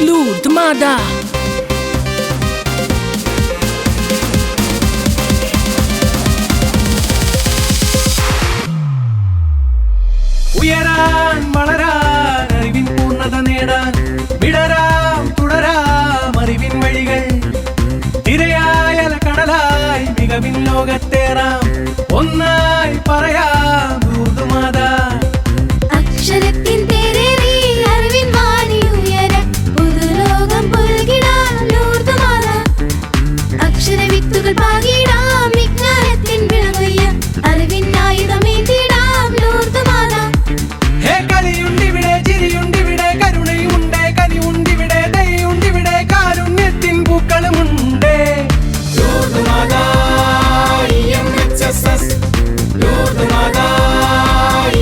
Lourdes Mada. ഉയരാൻ വളരാൻ അറിവിൻ പൂർണ്ണത നേടാൻ വിടരാം തുടരാം അറിവിൻ വഴികൾ തിരയായ കടലായി മികവിൻ ലോകത്തേറാം ഒന്നായി പറയാം ലൂർദ് മാതാ. അക്ഷരത്തിൻ തേരേറി അറിവിൻ വാനി ഉയരാൻ പുതുലോകം പുൽകിടാം ലൂർദ് മാതാ. അക്ഷരവിത്തുകൾ പാകിടാം വിജ്ഞാനത്തിൻ വിളകൊയ്യാൻ അറിവിൻ ആയുധമേന്തിടാം ലൂർദ് മാതാ. ഹേ കളിയുണ്ടിവിടെ ചിരിയുണ്ടിവിടെ കരുണയുമുണ്ട് കനിവുണ്ടിവിടെ ദയുണ്ടിവിടെ കാരുണ്യത്തിൻ പൂക്കളുമുണ്ട്. ലൂർദ് മാതാ EMHSS ലൂർദ് മാതാ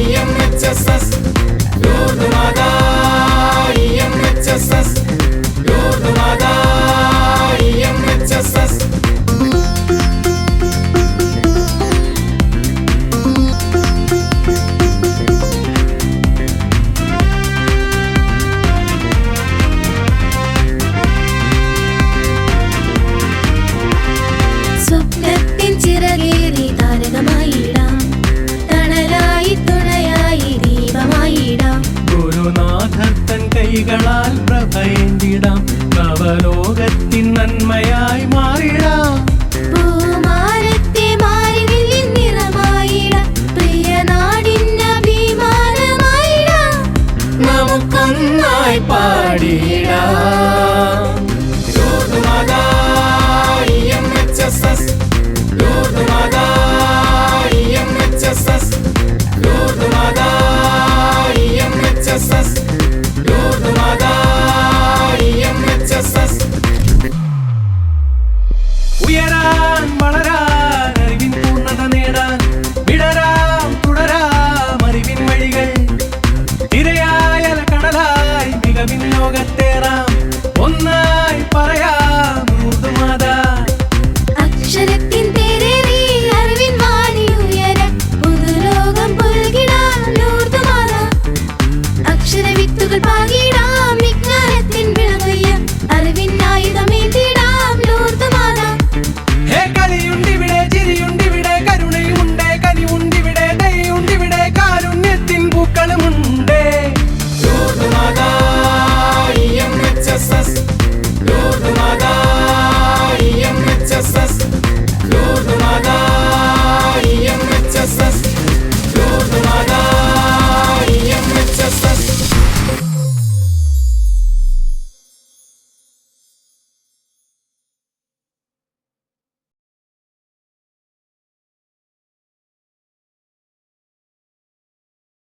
EMHSS ലൂർദ് മാതാ EMHSS ലൂർദ് മാതാ EMHSS. സ്വപ്നത്തിൻ ചിറകേറി താരകമായിടാം തണലായി തുണയായി ദീപമായിടാം. ഗുരുനാഥൻ തൻ കൈകളാൽ പ്രഭയേന്തിടാം നവലോ